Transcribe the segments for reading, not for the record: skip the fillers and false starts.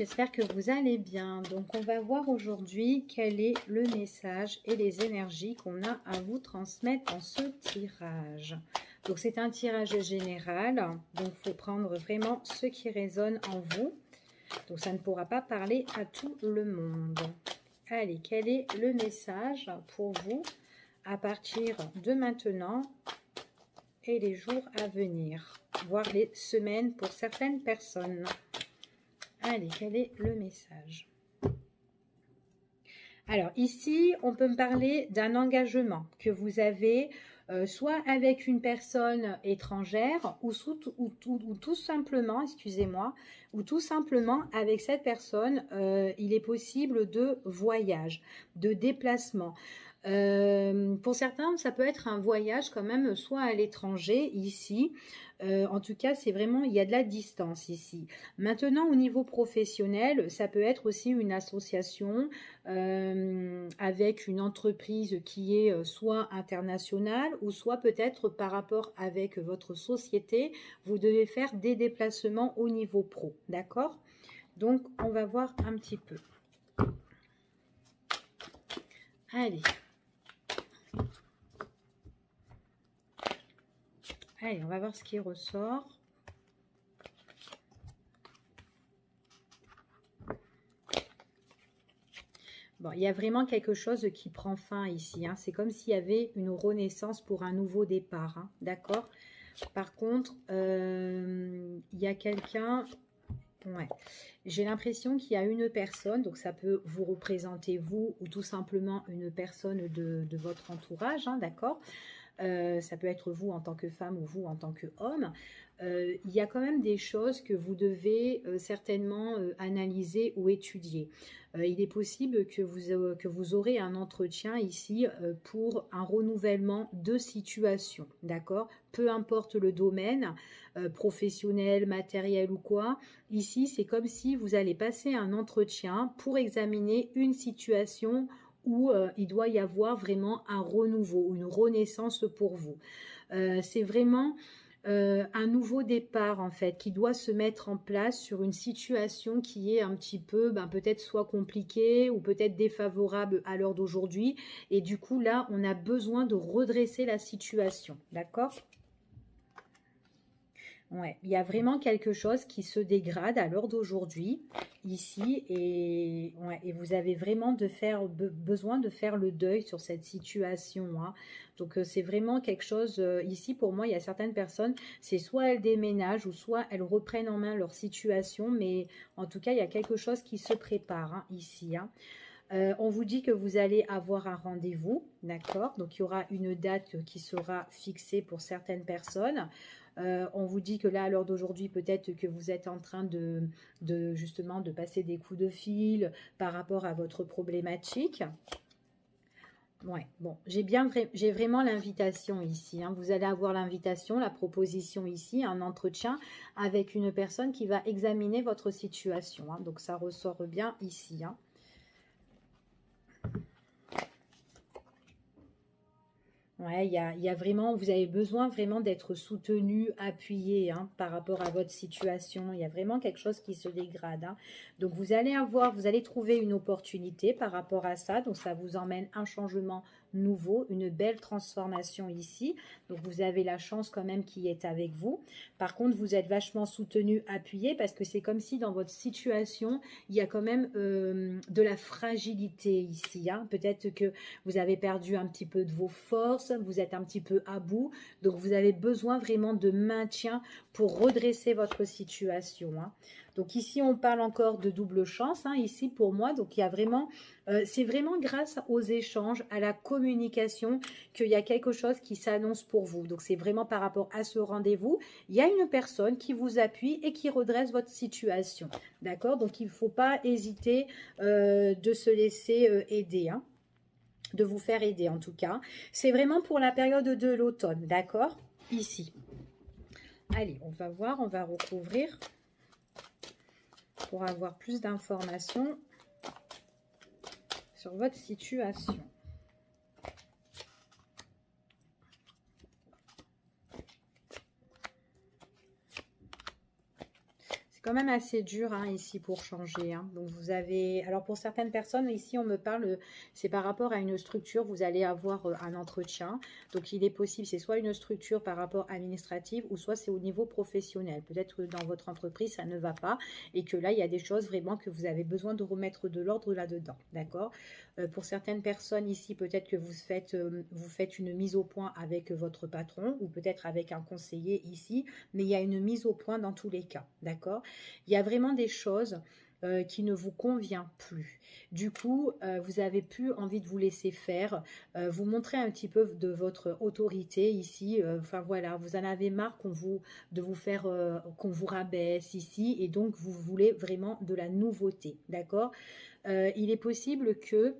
j'espère que vous allez bien. Donc, on va voir aujourd'hui quel est le message et les énergies qu'on a à vous transmettre dans ce tirage. Donc, c'est un tirage général. Donc, il faut prendre vraiment ce qui résonne en vous. Donc, ça ne pourra pas parler à tout le monde. Allez, quel est le message pour vous à partir de maintenant et les jours à venir, voire les semaines pour certaines personnes? Allez, quel est le message? Alors, ici, on peut me parler d'un engagement que vous avez soit avec une personne étrangère ou tout simplement, excusez-moi, ou tout simplement avec cette personne, il est possible de voyage, de déplacement. Pour certains, ça peut être un voyage quand même, soit à l'étranger, ici. En tout cas, c'est vraiment, il y a de la distance ici. Maintenant, au niveau professionnel, ça peut être aussi une association avec une entreprise qui est soit internationale ou soit peut-être par rapport avec votre société, vous devez faire des déplacements au niveau pro, d'accord? Donc, on va voir un petit peu. Allez. Allez, on va voir ce qui ressort. Bon, il y a vraiment quelque chose qui prend fin ici. Hein. C'est comme s'il y avait une renaissance pour un nouveau départ. Hein. D'accord? Par contre, il y a quelqu'un... Ouais. J'ai l'impression qu'il y a une personne, donc ça peut vous représenter vous ou tout simplement une personne de votre entourage, hein, d'accord? Ça peut être vous en tant que femme ou vous en tant qu'homme. Il y a quand même des choses que vous devez certainement analyser ou étudier. Il est possible que vous aurez un entretien ici pour un renouvellement de situation, d'accord? Peu importe le domaine, professionnel, matériel ou quoi. Ici, c'est comme si vous allez passer un entretien pour examiner une situation où il doit y avoir vraiment un renouveau, une renaissance pour vous. C'est vraiment un nouveau départ en fait qui doit se mettre en place sur une situation qui est un petit peu peut-être soit compliquée ou peut-être défavorable à l'heure d'aujourd'hui, et du coup là on a besoin de redresser la situation, d'accord? Ouais, il y a vraiment quelque chose qui se dégrade à l'heure d'aujourd'hui ici, et, ouais, et vous avez vraiment besoin de faire le deuil sur cette situation. Hein. Donc c'est vraiment quelque chose, ici pour moi il y a certaines personnes, c'est soit elles déménagent ou soit elles reprennent en main leur situation, mais en tout cas il y a quelque chose qui se prépare hein, ici. Hein. On vous dit que vous allez avoir un rendez-vous, d'accord? Donc, il y aura une date qui sera fixée pour certaines personnes. On vous dit que là, à l'heure d'aujourd'hui, peut-être que vous êtes en train justement de passer des coups de fil par rapport à votre problématique. Ouais, bon, j'ai vraiment l'invitation ici. Hein. Vous allez avoir l'invitation, la proposition ici, un entretien avec une personne qui va examiner votre situation. Hein. Donc, ça ressort bien ici. Hein. Ouais, il y a vraiment, vous avez besoin vraiment d'être soutenu, appuyé hein, par rapport à votre situation. Il y a vraiment quelque chose qui se dégrade. Hein. Donc, vous allez trouver une opportunité par rapport à ça. Donc, ça vous emmène un changement nouveau, une belle transformation ici. Donc, vous avez la chance quand même qui est avec vous. Par contre, vous êtes vachement soutenu, appuyé parce que c'est comme si dans votre situation, il y a quand même de la fragilité ici. Hein. Peut-être que vous avez perdu un petit peu de vos forces, vous êtes un petit peu à bout, donc vous avez besoin vraiment de maintien pour redresser votre situation. Hein. Donc ici, on parle encore de double chance, hein, ici pour moi, donc il y a vraiment, c'est vraiment grâce aux échanges, à la communication, qu'il y a quelque chose qui s'annonce pour vous. Donc c'est vraiment par rapport à ce rendez-vous, il y a une personne qui vous appuie et qui redresse votre situation. D'accord? Donc il ne faut pas hésiter de se laisser aider, hein. De vous faire aider en tout cas. C'est vraiment pour la période de l'automne, d'accord? Ici. Allez, on va voir, on va recouvrir pour avoir plus d'informations sur votre situation. quand même assez dur hein, ici pour changer. Hein. Donc vous avez, alors pour certaines personnes ici on me parle, c'est par rapport à une structure, vous allez avoir un entretien. Donc il est possible, c'est soit une structure par rapport administrative ou soit c'est au niveau professionnel. Peut-être que dans votre entreprise ça ne va pas et que là il y a des choses vraiment que vous avez besoin de remettre de l'ordre là-dedans. D'accord. Pour certaines personnes ici, peut-être que vous faites une mise au point avec votre patron ou peut-être avec un conseiller ici, mais il y a une mise au point dans tous les cas. D'accord. Il y a vraiment des choses qui ne vous convient plus. Du coup, vous avez plus envie de vous laisser faire, vous montrez un petit peu de votre autorité ici. Enfin voilà, vous en avez marre de vous faire qu'on vous rabaisse ici, et donc vous voulez vraiment de la nouveauté, d'accord. Il est possible que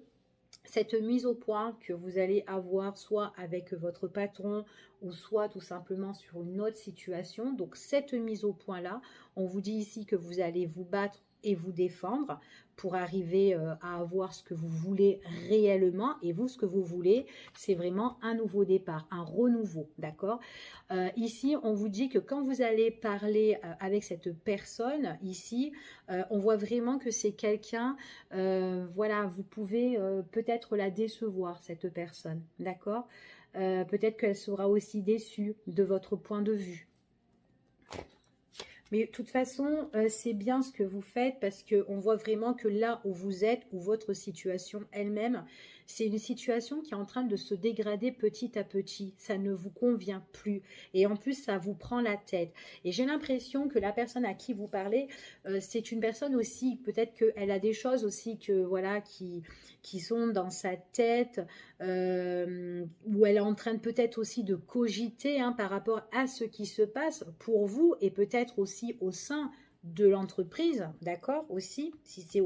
cette mise au point que vous allez avoir soit avec votre patron ou soit tout simplement sur une autre situation. Donc cette mise au point là, on vous dit ici que vous allez vous battre et vous défendre pour arriver à avoir ce que vous voulez réellement. Et vous, ce que vous voulez, c'est vraiment un nouveau départ, un renouveau, d'accord. Ici, on vous dit que quand vous allez parler avec cette personne, ici, on voit vraiment que c'est quelqu'un, voilà, vous pouvez peut-être la décevoir, cette personne, d'accord. Peut-être qu'elle sera aussi déçue de votre point de vue. Mais de toute façon, c'est bien ce que vous faites parce qu'on voit vraiment que là où vous êtes, ou votre situation elle-même, c'est une situation qui est en train de se dégrader petit à petit. Ça ne vous convient plus. Et en plus, ça vous prend la tête. Et j'ai l'impression que la personne à qui vous parlez, c'est une personne aussi, peut-être qu'elle a des choses aussi que, voilà, qui sont dans sa tête, où elle est en train peut-être aussi de cogiter hein, par rapport à ce qui se passe pour vous et peut-être aussi au sein de l'entreprise, d'accord, aussi, si c'est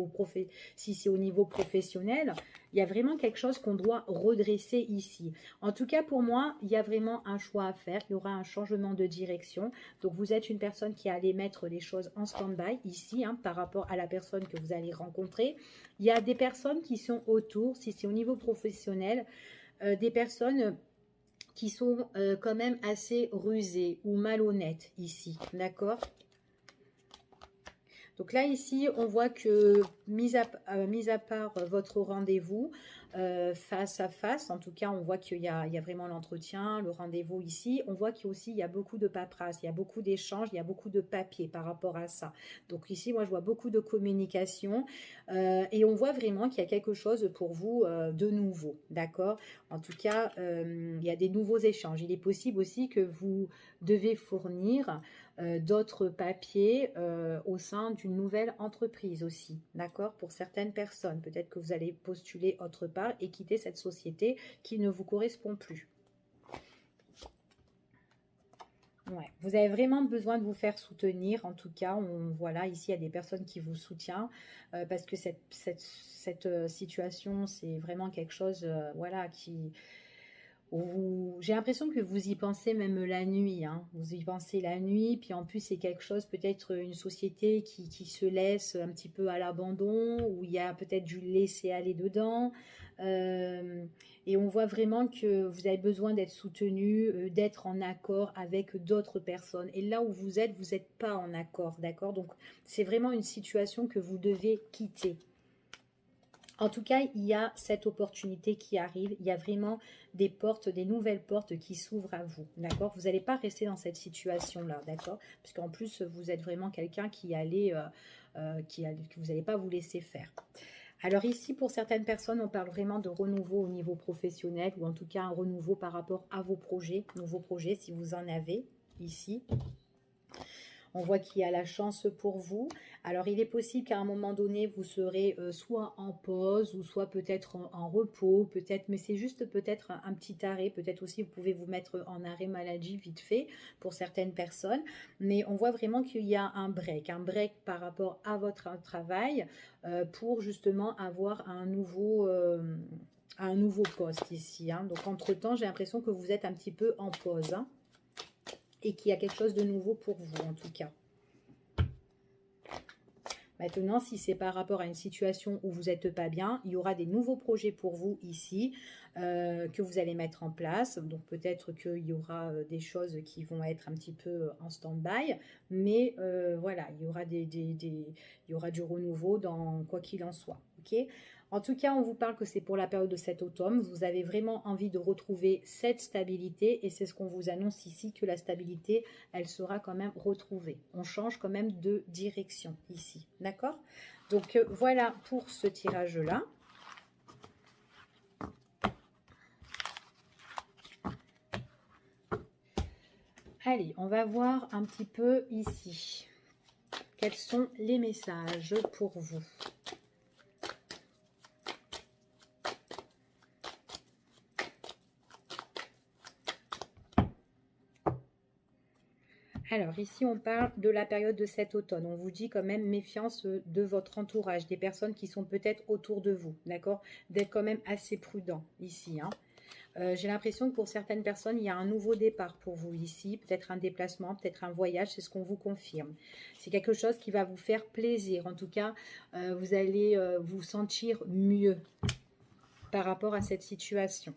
au niveau professionnel, il y a vraiment quelque chose qu'on doit redresser ici. En tout cas, pour moi, il y a vraiment un choix à faire, il y aura un changement de direction. Donc, vous êtes une personne qui allait mettre les choses en stand-by ici, hein, par rapport à la personne que vous allez rencontrer. Il y a des personnes qui sont autour, si c'est au niveau professionnel, des personnes qui sont quand même assez rusées ou malhonnêtes ici, d'accord. Donc là, ici, on voit que, mis à part votre rendez-vous face à face, en tout cas, on voit qu'il y a vraiment l'entretien, le rendez-vous ici. On voit qu'il y a beaucoup de paperasse, il y a beaucoup d'échanges, il y a beaucoup de papier par rapport à ça. Donc ici, moi, je vois beaucoup de communication et on voit vraiment qu'il y a quelque chose pour vous de nouveau, d'accord. En tout cas, il y a des nouveaux échanges. Il est possible aussi que vous devez fournir d'autres papiers au sein d'une nouvelle entreprise aussi, d'accord, pour certaines personnes. Peut-être que vous allez postuler autre part et quitter cette société qui ne vous correspond plus. Ouais. Vous avez vraiment besoin de vous faire soutenir. En tout cas, voilà, ici, il y a des personnes qui vous soutiennent parce que cette situation, c'est vraiment quelque chose voilà, qui... J'ai l'impression que vous y pensez même la nuit, hein. Vous y pensez la nuit, puis en plus c'est quelque chose, peut-être une société qui se laisse un petit peu à l'abandon, où il y a peut-être du laisser aller dedans. Et on voit vraiment que vous avez besoin d'être soutenu, d'être en accord avec d'autres personnes. Et là où vous n'êtes pas en accord, d'accord? Donc c'est vraiment une situation que vous devez quitter. En tout cas, il y a cette opportunité qui arrive. Il y a vraiment des portes, des nouvelles portes qui s'ouvrent à vous. D'accord? Vous n'allez pas rester dans cette situation-là. D'accord? Parce qu'en plus, vous êtes vraiment quelqu'un que vous n'allez pas vous laisser faire. Alors ici, pour certaines personnes, on parle vraiment de renouveau au niveau professionnel ou en tout cas un renouveau par rapport à vos projets, nouveaux projets si vous en avez ici. On voit qu'il y a la chance pour vous. Alors, il est possible qu'à un moment donné, vous serez soit en pause ou soit peut-être en repos, peut-être, mais c'est juste peut-être un petit arrêt. Peut-être aussi, vous pouvez vous mettre en arrêt maladie vite fait pour certaines personnes. Mais on voit vraiment qu'il y a un break par rapport à votre travail pour justement avoir un nouveau poste ici. Hein. Donc, entre-temps, j'ai l'impression que vous êtes un petit peu en pause. Hein. Et qu'il y a quelque chose de nouveau pour vous, en tout cas. Maintenant, si c'est par rapport à une situation où vous n'êtes pas bien, il y aura des nouveaux projets pour vous ici que vous allez mettre en place. Donc peut-être qu'il y aura des choses qui vont être un petit peu en stand-by, mais voilà, il y aura il y aura du renouveau dans quoi qu'il en soit. Ok. En tout cas, on vous parle que c'est pour la période de cet automne. Vous avez vraiment envie de retrouver cette stabilité et c'est ce qu'on vous annonce ici, que la stabilité, elle sera quand même retrouvée. On change quand même de direction ici, d'accord? Donc voilà pour ce tirage-là. Allez, on va voir un petit peu ici. Quels sont les messages pour vous? Alors, ici, on parle de la période de cet automne. On vous dit quand même méfiance de votre entourage, des personnes qui sont peut-être autour de vous, d'accord? D'être quand même assez prudent ici, hein. J'ai l'impression que pour certaines personnes, il y a un nouveau départ pour vous ici, peut-être un déplacement, peut-être un voyage, c'est ce qu'on vous confirme. C'est quelque chose qui va vous faire plaisir. En tout cas, vous allez vous sentir mieux par rapport à cette situation.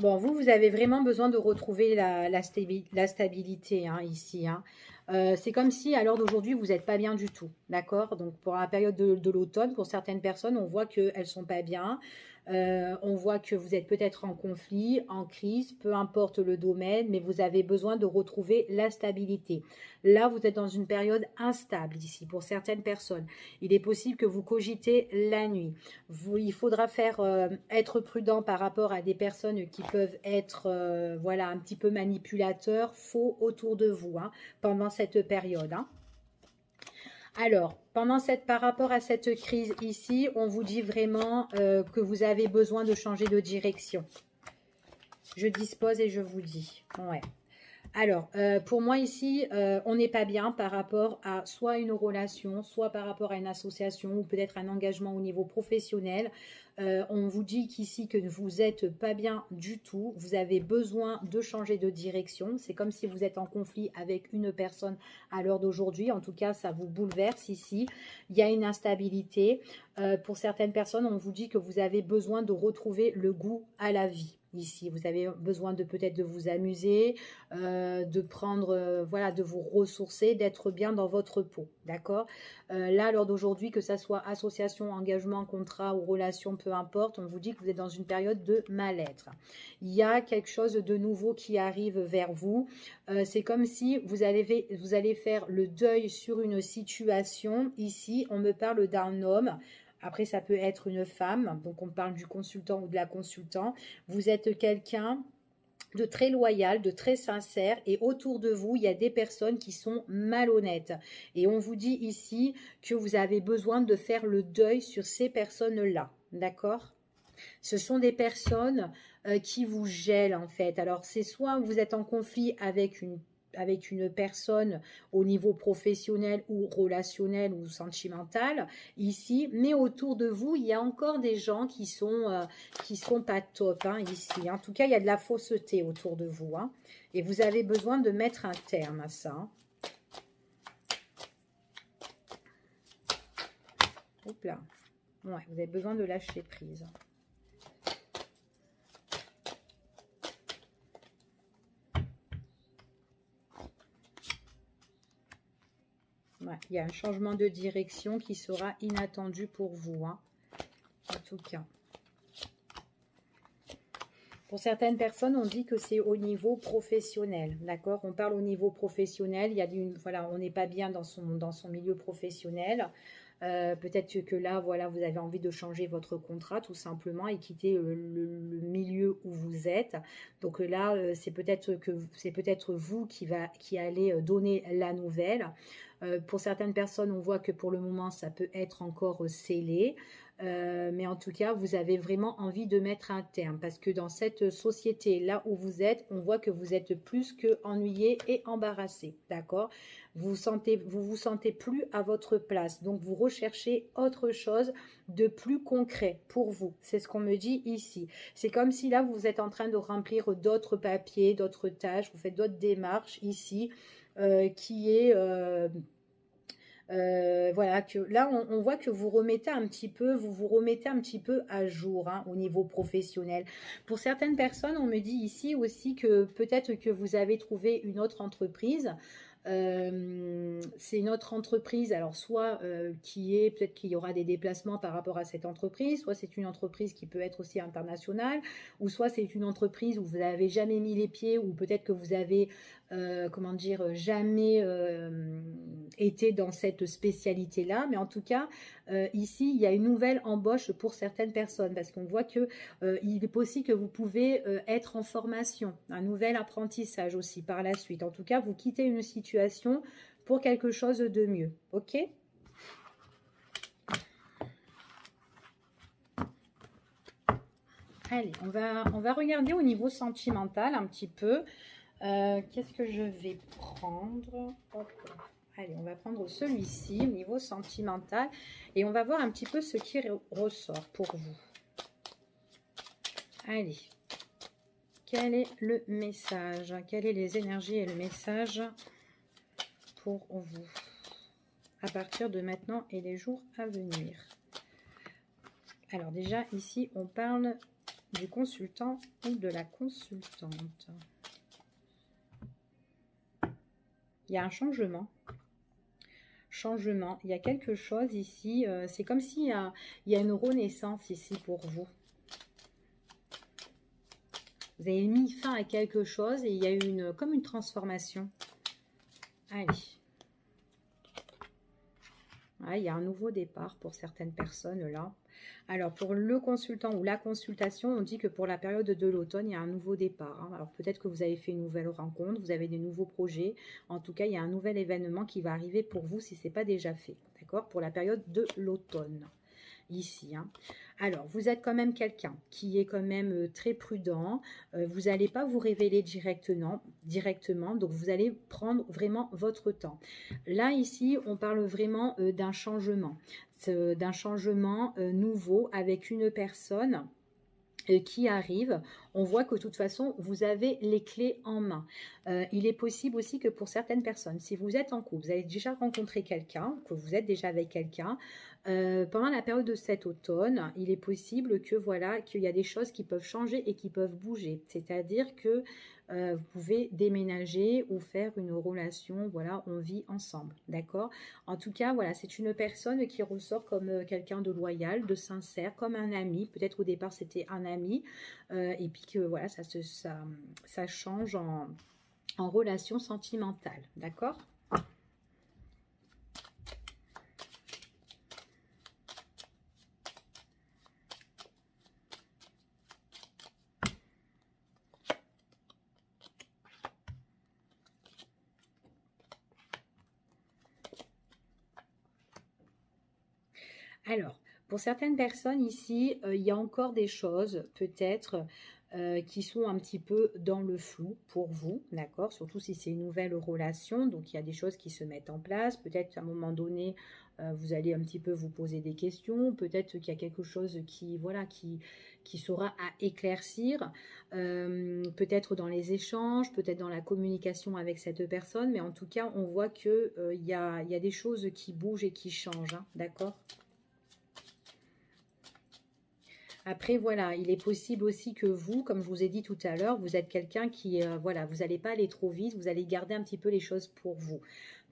Bon, vous avez vraiment besoin de retrouver la stabilité hein, ici. Hein. C'est comme si à l'heure d'aujourd'hui, vous n'êtes pas bien du tout. D'accord? Donc, pour la période de l'automne, pour certaines personnes, on voit qu'elles ne sont pas bien. On voit que vous êtes peut-être en conflit, en crise, peu importe le domaine, mais vous avez besoin de retrouver la stabilité. Là, vous êtes dans une période instable ici pour certaines personnes. Il est possible que vous cogitez la nuit. Il faudra être prudent par rapport à des personnes qui peuvent être voilà, un petit peu manipulateurs, faux autour de vous hein, pendant cette période. Hein. Alors, par rapport à cette crise ici, on vous dit vraiment que vous avez besoin de changer de direction. Je dispose et je vous dis. Ouais. Alors, pour moi ici, on n'est pas bien par rapport à soit une relation, soit par rapport à une association ou peut-être un engagement au niveau professionnel. On vous dit qu'ici que vous n'êtes pas bien du tout, vous avez besoin de changer de direction. C'est comme si vous êtes en conflit avec une personne à l'heure d'aujourd'hui. En tout cas, ça vous bouleverse ici. Il y a une instabilité. Pour certaines personnes, on vous dit que vous avez besoin de retrouver le goût à la vie. Ici, vous avez besoin de peut-être de vous amuser, de prendre, voilà, de vous ressourcer, d'être bien dans votre peau, d'accord? Là, à l'heure d'aujourd'hui, que ça soit association, engagement, contrat ou relation, peu importe, on vous dit que vous êtes dans une période de mal-être. Il y a quelque chose de nouveau qui arrive vers vous. C'est comme si vous allez faire le deuil sur une situation. Ici, on me parle d'un homme. Après, ça peut être une femme, donc on parle du consultant ou de la consultante. Vous êtes quelqu'un de très loyal, de très sincère et autour de vous, il y a des personnes qui sont malhonnêtes. Et on vous dit ici que vous avez besoin de faire le deuil sur ces personnes-là, d'accord? Ce sont des personnes qui vous gèlent en fait. Alors, c'est soit vous êtes en conflit avec une personne au niveau professionnel ou relationnel ou sentimental ici, mais autour de vous, il y a encore des gens qui sont pas top hein, ici. En tout cas, il y a de la fausseté autour de vous hein, et vous avez besoin de mettre un terme à ça. Hein. Hop là. Ouais, vous avez besoin de lâcher prise. Ouais, il y a un changement de direction qui sera inattendu pour vous, hein, en tout cas. Pour certaines personnes, on dit que c'est au niveau professionnel, d'accord? On parle au niveau professionnel, il y a voilà, on n'est pas bien dans son milieu professionnel. Peut-être que là, voilà, vous avez envie de changer votre contrat tout simplement et quitter le milieu où vous êtes. Donc là, c'est peut-être vous qui allez donner la nouvelle. Pour certaines personnes, on voit que pour le moment, ça peut être encore scellé. Mais en tout cas, vous avez vraiment envie de mettre un terme parce que dans cette société, là où vous êtes, on voit que vous êtes plus que ennuyé et embarrassé, d'accord? Vous sentez plus à votre place, donc vous recherchez autre chose de plus concret pour vous. C'est ce qu'on me dit ici. C'est comme si là, vous êtes en train de remplir d'autres papiers, d'autres tâches, vous faites d'autres démarches ici, qui est... voilà, que là, on voit que vous remettez un petit peu, vous vous remettez un petit peu à jour hein, au niveau professionnel. Pour certaines personnes, on me dit ici aussi que peut-être que vous avez trouvé une autre entreprise. C'est une autre entreprise, alors soit peut-être qu'il y aura des déplacements par rapport à cette entreprise, soit c'est une entreprise qui peut être aussi internationale, ou soit c'est une entreprise où vous n'avez jamais mis les pieds, ou peut-être que vous avez comment dire, jamais été dans cette spécialité-là. Mais en tout cas, ici, il y a une nouvelle embauche pour certaines personnes parce qu'on voit que il est possible que vous pouvez être en formation, un nouvel apprentissage aussi par la suite. En tout cas, vous quittez une situation pour quelque chose de mieux. Ok ? Allez, on va regarder au niveau sentimental un petit peu. Qu'est-ce que je vais prendre? Hop. Allez, on va prendre celui-ci au niveau sentimental et on va voir un petit peu ce qui ressort pour vous. Allez, quel est le message? Quelles sont les énergies et le message pour vous à partir de maintenant et les jours à venir? Alors déjà, ici, on parle du consultant ou de la consultante. Il y a un changement. Il y a quelque chose ici. C'est comme s'il y a une renaissance ici pour vous. Vous avez mis fin à quelque chose et il y a eu comme une transformation. Allez. Ouais, il y a un nouveau départ pour certaines personnes là. Alors, pour le consultant ou la consultation, on dit que pour la période de l'automne, il y a un nouveau départ. Hein. Alors, peut-être que vous avez fait une nouvelle rencontre, vous avez des nouveaux projets. En tout cas, il y a un nouvel événement qui va arriver pour vous si ce n'est pas déjà fait. D'accord? Pour la période de l'automne. Ici. Hein. Alors, vous êtes quand même quelqu'un qui est quand même très prudent. Vous n'allez pas vous révéler directement. Donc, vous allez prendre vraiment votre temps. Là, ici, on parle vraiment d'un changement. D'un changement nouveau avec une personne qui arrive. On voit que de toute façon, vous avez les clés en main. Il est possible aussi que pour certaines personnes, si vous êtes en couple, vous avez déjà rencontré quelqu'un, que vous êtes déjà avec quelqu'un, pendant la période de cet automne, il est possible que voilà, qu'il y a des choses qui peuvent changer et qui peuvent bouger. C'est-à-dire que vous pouvez déménager ou faire une relation, voilà, on vit ensemble, d'accord? En tout cas, voilà, c'est une personne qui ressort comme quelqu'un de loyal, de sincère, comme un ami. Peut-être au départ, c'était un ami, et puis que voilà, ça change en relation sentimentale, d'accord? Alors, pour certaines personnes ici, il y a encore des choses, peut-être, qui sont un petit peu dans le flou pour vous, d'accord? Surtout si c'est une nouvelle relation, donc il y a des choses qui se mettent en place. Peut-être qu'à un moment donné, vous allez un petit peu vous poser des questions. Peut-être qu'il y a quelque chose qui, voilà, qui sera à éclaircir. Peut-être dans les échanges, peut-être dans la communication avec cette personne. Mais en tout cas, on voit qu'il y a des choses qui bougent et qui changent, hein, d'accord? Après, voilà, il est possible aussi que vous, comme je vous ai dit tout à l'heure, vous êtes quelqu'un qui, voilà, vous n'allez pas aller trop vite, vous allez garder un petit peu les choses pour vous.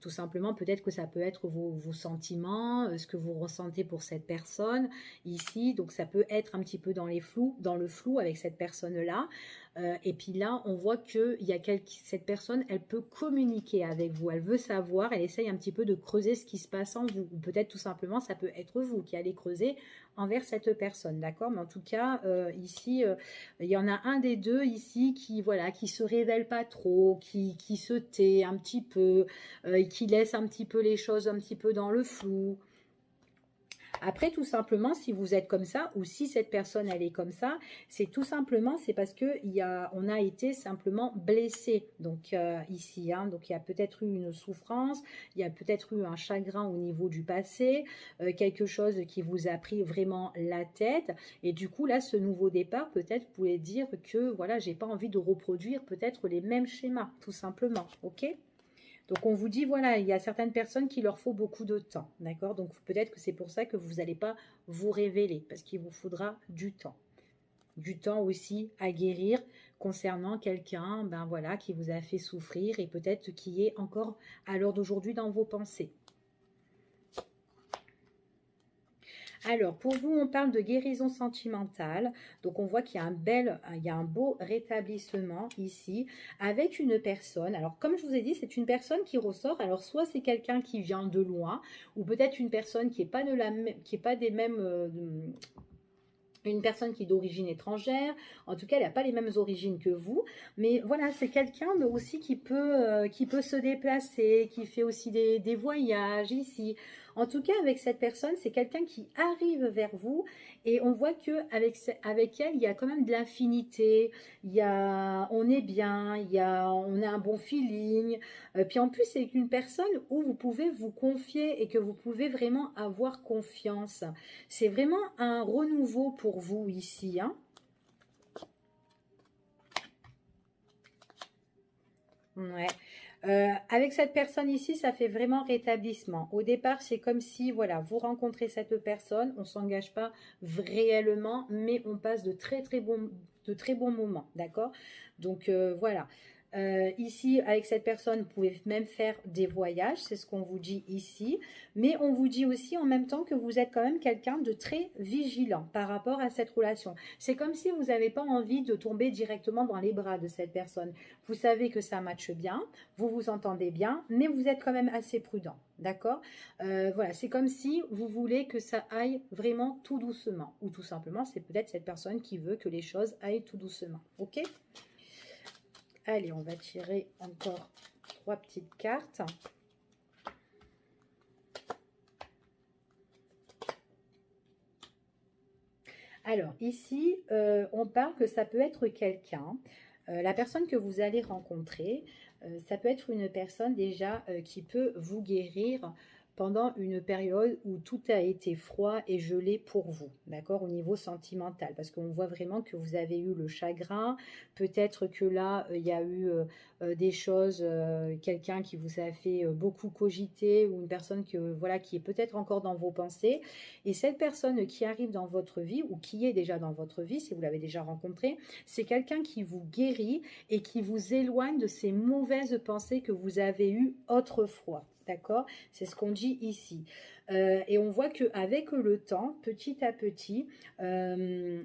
Tout simplement, peut-être que ça peut être vos sentiments, ce que vous ressentez pour cette personne ici. Donc, ça peut être un petit peu dans le flou avec cette personne-là. Et puis là, on voit que cette personne, elle peut communiquer avec vous. Elle veut savoir, elle essaye un petit peu de creuser ce qui se passe en vous. Ou peut-être tout simplement, ça peut être vous qui allez creuser envers cette personne, d'accord? Mais en tout cas, ici, il y en a un des deux ici qui, voilà, qui se révèle pas trop, qui se tait un petit peu, qui laisse un petit peu les choses un petit peu dans le flou. Après, tout simplement, si vous êtes comme ça, ou si cette personne, elle est comme ça, c'est tout simplement, c'est parce que on a été simplement blessé. Donc, ici, hein, donc il y a peut-être eu une souffrance, il y a peut-être eu un chagrin au niveau du passé, quelque chose qui vous a pris vraiment la tête. Et du coup, là, ce nouveau départ, peut-être, vous pouvez dire que, voilà, j'ai pas envie de reproduire peut-être les mêmes schémas, tout simplement, ok? Donc, on vous dit, voilà, il y a certaines personnes qui leur faut beaucoup de temps, d'accord? Donc, peut-être que c'est pour ça que vous n'allez pas vous révéler, parce qu'il vous faudra du temps. Du temps aussi à guérir concernant quelqu'un, ben voilà, qui vous a fait souffrir et peut-être qui est encore à l'heure d'aujourd'hui dans vos pensées. Alors, pour vous, on parle de guérison sentimentale. Donc, on voit qu'il y a il y a un beau rétablissement ici avec une personne. Alors, comme je vous ai dit, c'est une personne qui ressort. Alors, soit c'est quelqu'un qui vient de loin, ou peut-être une personne qui n'est pas, qui est pas des mêmes... une personne qui est d'origine étrangère, en tout cas, elle n'a pas les mêmes origines que vous, mais voilà, c'est quelqu'un aussi qui peut se déplacer, qui fait aussi des voyages ici. En tout cas, avec cette personne, c'est quelqu'un qui arrive vers vous et on voit avec elle, il y a quand même de l'infinité, on est bien, on a un bon feeling, puis en plus, c'est une personne où vous pouvez vous confier et que vous pouvez vraiment avoir confiance. C'est vraiment un renouveau pour vous ici, hein. Ouais. Avec cette personne ici, ça fait vraiment rétablissement. Au départ, c'est comme si, voilà, vous rencontrez cette personne, on ne s'engage pas réellement, mais on passe de très bons moments, d'accord? Donc, voilà. Ici, avec cette personne, vous pouvez même faire des voyages, c'est ce qu'on vous dit ici. Mais on vous dit aussi en même temps que vous êtes quand même quelqu'un de très vigilant par rapport à cette relation. C'est comme si vous n'avez pas envie de tomber directement dans les bras de cette personne. Vous savez que ça matche bien, vous vous entendez bien, mais vous êtes quand même assez prudent, d'accord? Voilà, c'est comme si vous voulez que ça aille vraiment tout doucement. Ou tout simplement, c'est peut-être cette personne qui veut que les choses aillent tout doucement, ok? Allez, on va tirer encore 3 petites cartes. Alors, ici, on parle que ça peut être quelqu'un, la personne que vous allez rencontrer, ça peut être une personne déjà qui peut vous guérir pendant une période où tout a été froid et gelé pour vous, d'accord, au niveau sentimental, parce qu'on voit vraiment que vous avez eu le chagrin, peut-être que là, il y a eu des choses, quelqu'un qui vous a fait beaucoup cogiter, ou une personne voilà, qui est peut-être encore dans vos pensées, et cette personne qui arrive dans votre vie, ou qui est déjà dans votre vie, si vous l'avez déjà rencontré, c'est quelqu'un qui vous guérit et qui vous éloigne de ces mauvaises pensées que vous avez eues autrefois. D'accord? C'est ce qu'on dit ici. Et on voit qu'avec le temps, petit à petit,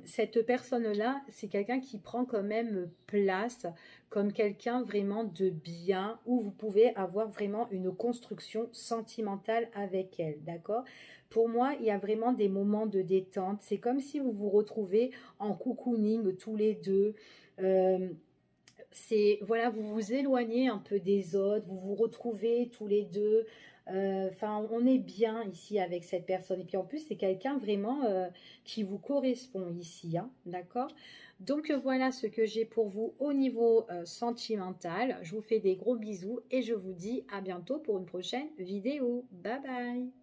cette personne-là, c'est quelqu'un qui prend quand même place comme quelqu'un vraiment de bien, où vous pouvez avoir vraiment une construction sentimentale avec elle. D'accord? Pour moi, il y a vraiment des moments de détente. C'est comme si vous vous retrouvez en cocooning tous les deux. Voilà, vous vous éloignez un peu des autres, vous vous retrouvez tous les deux. Enfin, on est bien ici avec cette personne. Et puis en plus, c'est quelqu'un vraiment qui vous correspond ici, hein, d'accord? Donc voilà ce que j'ai pour vous au niveau sentimental. Je vous fais des gros bisous et je vous dis à bientôt pour une prochaine vidéo. Bye bye!